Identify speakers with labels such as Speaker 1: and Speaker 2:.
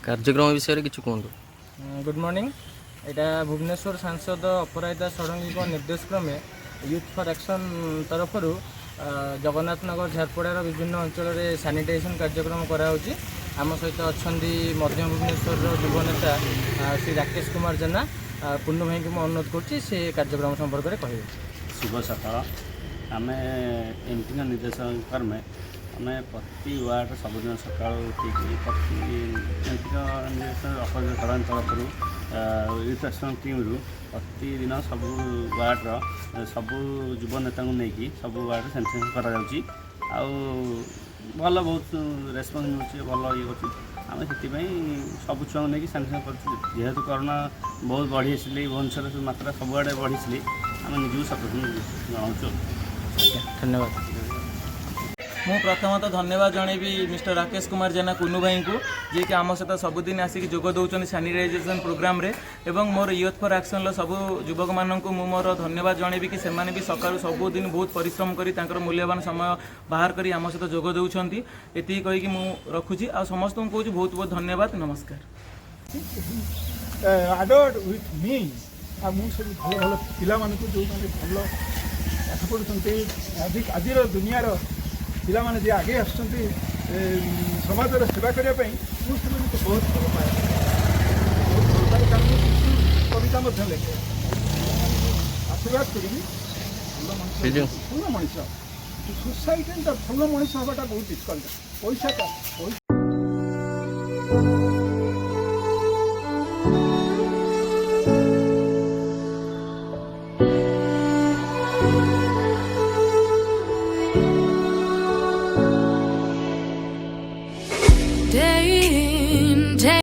Speaker 1: कार्यक्रम विषय किछु कहतु।
Speaker 2: Good morning. यहाँ भुवनेश्वर सांसद अपराजिता षडंगी निर्देश क्रमे यूथ फॉर एक्शन तरफ जगन्नाथ नगर झारपड़ार विभिन्न अंचल में सैनिटाइजेशन कार्यक्रम कराऊँगी। आम सहित अच्छा मध्य भुवनेश्वर युव नेता श्री राकेश कुमार जेना पुन्नु भाई को अनुरोध कर कार्यक्रम संपर्क में कहे।
Speaker 3: शुभ सकाल। आम एमपी निर्देश क्रमे आम प्रति वार्ड सबुदिन सका उठिक प्रति एमपी निर्देश अपराजिता षडंगी तरफ यूथ एक्शन टीम रु प्रतिदिन सबू वार्डर सबू युव नेता नहीं सबू वार्ड सैनिटाइजेशन करा भल बहुत रेस्पन्स मिलूँ भल ये आम से सब छुआ नहीं सैनिटाइजेशन करेतु कोरोना बहुत बढ़ी भुवनेश्वर मात्रा सबुआड़े बढ़ी आम निजी सचेतन जनाऊँ।
Speaker 2: धन्यवाद। मु प्रथमतः धन्यवाद जनइबी मिस्टर राकेश कुमार जेना कुन्नू भाई को जी कि आम सहित सबुदिन आसिक जोग दौरान सैनिटाइजेशन प्रोग्राम रे एवं मोर यूथ फॉर एक्शन सब युवक मानक मोर धन्यवाद जनइबी कि सेमाने भी सकाळु सबुदिन बहुत परिश्रम करी तांकर मूल्यवान समय बाहर करी आम सहित जोग दौरान एति कही कि मु रखुची आ समस्त को कहूँ बहुत बहुत धन्यवाद नमस्कार।
Speaker 4: आडोड विथ मी आ मु सब भल भल पिला मानक जो माने भल पाठ पढ़ुछन्ते आज दुनिया पिला माने जे आगे आसुछन्ते समाज सेवा करने बहुत भल पाए कविता लेखे आशीर्वाद करी भल मनीष सोसाइटी भल मनीष हवाटा बहुत डिफिकल्ट पैसा
Speaker 5: day